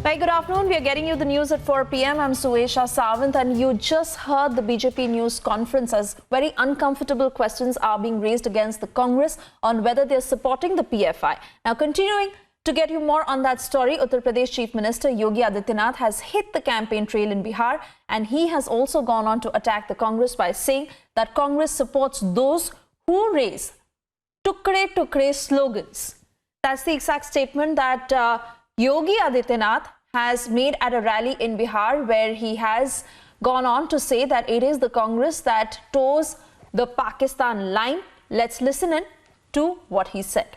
Very good afternoon. We are getting you the news at 4 p.m. I'm Suesha Sawant, and you just heard the BJP news conference as very uncomfortable questions are being raised against the Congress on whether they're supporting the PFI. Now, continuing to get you more on that story, Uttar Pradesh Chief Minister Yogi Adityanath has hit the campaign trail in Bihar, and he has also gone on to attack the Congress by saying that Congress supports those who raise "tukde tukde" slogans. That's the exact statement that Yogi Adityanath has made at a rally in Bihar, where he has gone on to say that it is the Congress that toes the Pakistan line. Let's listen in to what he said.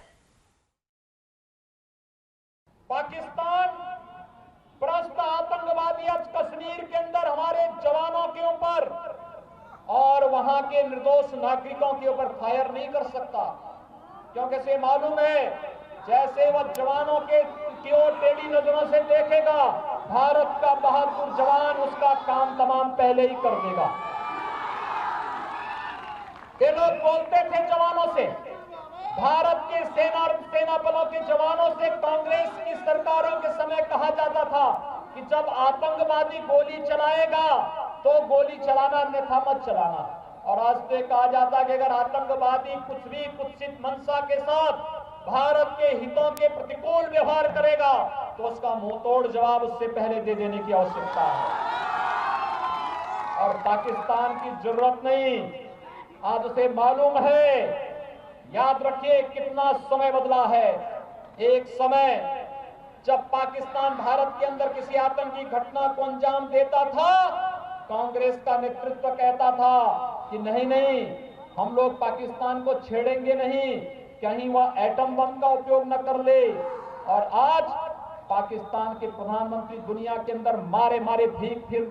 Pakistan परस्त आतंकवादी आज कश्मीर के अंदर हमारे जवानों के ऊपर और वहां के निर्दोष नागरिकों के ऊपर फायर नहीं कर सकता, क्योंकि से मालूम है जैसे वह जवानों के ओर टेढ़ी नजरों से देखेगा, भारत का बहादुर जवान उसका काम तमाम पहले ही कर देगा। ये लोग बोलते थे जवानों से, भारत के सेना बलों के जवानों से कांग्रेस की सरकारों के समय कहा जाता था कि जब आतंकवादी गोली चलाएगा तो गोली चलाना, अन्यथा मत चलाना। और आज से कहा जाता कि अगर आतंकवादी कुछ भी कुत्सित मंशा के साथ भारत के हितों के प्रतिकूल व्यवहार करेगा तो उसका मुंहतोड़ जवाब उससे पहले दे देने की आवश्यकता है। और पाकिस्तान की जरूरत नहीं, आज उसे मालूम है। याद रखिए कितना समय बदला है। एक समय जब पाकिस्तान भारत के अंदर किसी आतंकी घटना को अंजाम देता था, कांग्रेस का नेतृत्व कहता था कि नहीं नहीं, हम लोग पाकिस्तान को छेड़ेंगे नहीं, कहीं वह एटम बम का उपयोग न कर ले। और आज पाकिस्तान के प्रधानमंत्री दुनिया के अंदर मारे मारे भीख फिर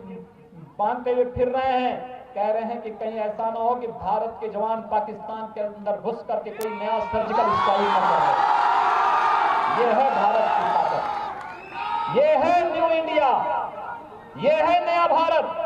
बांधते हुए फिर रहे हैं, कह रहे हैं कि कहीं ऐसा ना हो कि भारत के जवान पाकिस्तान के अंदर घुस करके कोई नया सर्जिकल स्ट्राइक न करे। ये है भारत की ताकत, ये है न्यू इंडिया, ये है नया Bharat.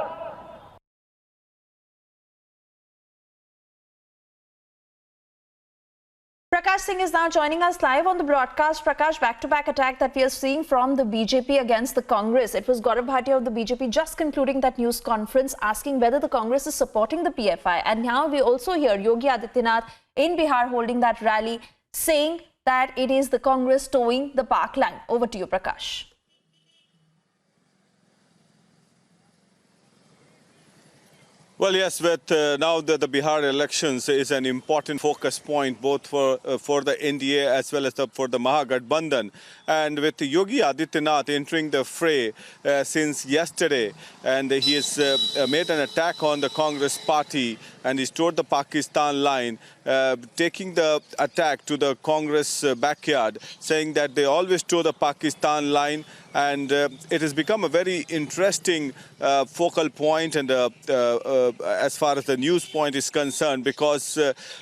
Prakash Singh is now joining us live on the broadcast. Prakash, back-to-back attack that we are seeing from the BJP against the Congress. It was Gaurav Bhatia of the BJP just concluding that news conference, asking whether the Congress is supporting the PFI. And now we also hear Yogi Adityanath in Bihar holding that rally, saying that it is the Congress towing the Pak line. Over to you, Prakash. Well, yes, with now the Bihar elections is an important focus point both for the NDA as well as for the Mahagathbandhan. And with Yogi Adityanath entering the fray since yesterday, and he has made an attack on the Congress party and he's toward the Pakistan line, taking the attack to the Congress backyard, saying that they always toe the Pakistan line. And it has become a very interesting focal point, and as far as the news point is concerned, because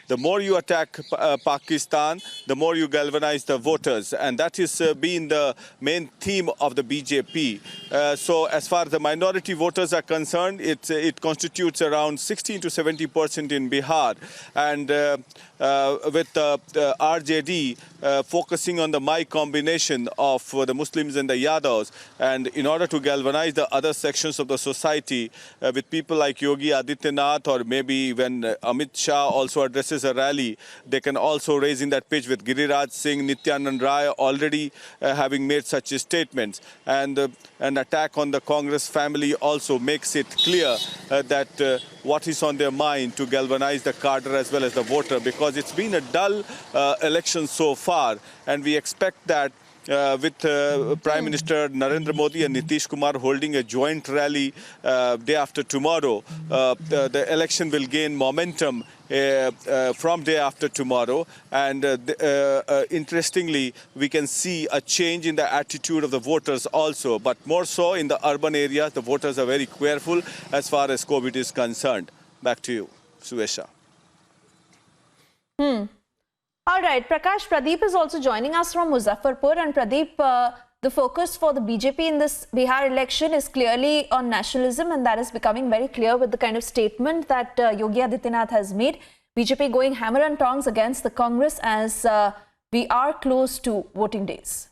the more you attack Pakistan, the more you galvanize the voters, and that has been the main theme of the BJP. So as far as the minority voters are concerned, it constitutes around 16 to 70% in Bihar, and with the RJD focusing on the My combination of the Muslims and the Yadavs, and in order to galvanize the other sections of the society with people like Yogi Adityanath, or maybe when Amit Shah also addresses a rally, they can also raise in that pitch with Giriraj Singh, Nityanand Rai already having made such statements. And an attack on the Congress family also makes it clear that what is on their mind to galvanize the cadre as well as the voter, because it's been a dull election so far, and we expect that with Prime Minister Narendra Modi and Nitish Kumar holding a joint rally day after tomorrow, the election will gain momentum from day after tomorrow. And interestingly, we can see a change in the attitude of the voters also, but more so in the urban areas. The voters are very careful as far as COVID is concerned. Back to you, Suesha. All right, Prakash, Pradeep is also joining us from Muzaffarpur. And Pradeep, the focus for the BJP in this Bihar election is clearly on nationalism, and that is becoming very clear with the kind of statement that Yogi Adityanath has made. BJP going hammer and tongs against the Congress as we are close to voting days.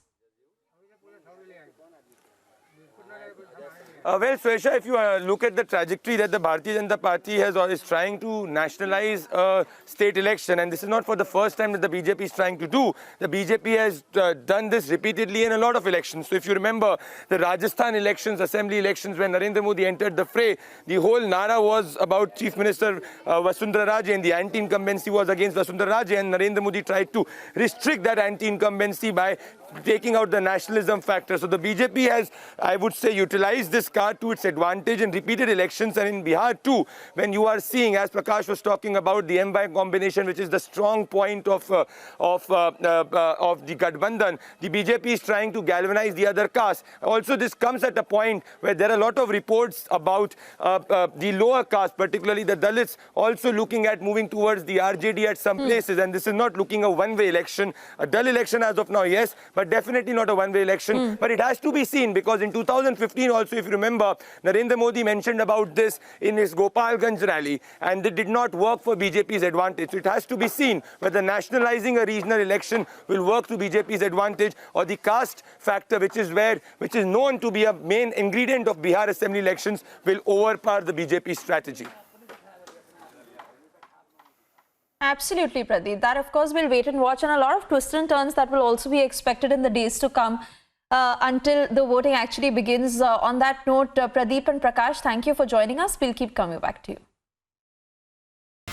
Well, Swesha, if you look at the trajectory that the Bharatiya Janata Party is trying to nationalize a state election, and this is not for the first time that the BJP is trying to do. The BJP has done this repeatedly in a lot of elections. So if you remember the Rajasthan elections, assembly elections, when Narendra Modi entered the fray, the whole nara was about Chief Minister Vasundhara Raje, and the anti-incumbency was against Vasundhara Raje, and Narendra Modi tried to restrict that anti-incumbency by taking out the nationalism factor. So the BJP has, I would say, utilized this card to its advantage in repeated elections, and in Bihar too, when you are seeing, as Prakash was talking about, the M-Y combination, which is the strong point of the Gathbandhan, the BJP is trying to galvanize the other caste. Also, this comes at a point where there are a lot of reports about the lower caste, particularly the Dalits, also looking at moving towards the RJD at some places, and this is not looking a one-way election. A dull election as of now, yes, but definitely not a one-way election. But it has to be seen, because in 2015 also, if you remember, Narendra Modi mentioned about this in his Gopalganj rally, and it did not work for BJP's advantage. So it has to be seen whether nationalizing a regional election will work to BJP's advantage, or the caste factor, which is known to be a main ingredient of Bihar assembly elections, will overpower the BJP strategy. Absolutely, Pradeep. That, of course, we'll wait and watch, and a lot of twists and turns that will also be expected in the days to come until the voting actually begins. On that note, Pradeep and Prakash, thank you for joining us. We'll keep coming back to you.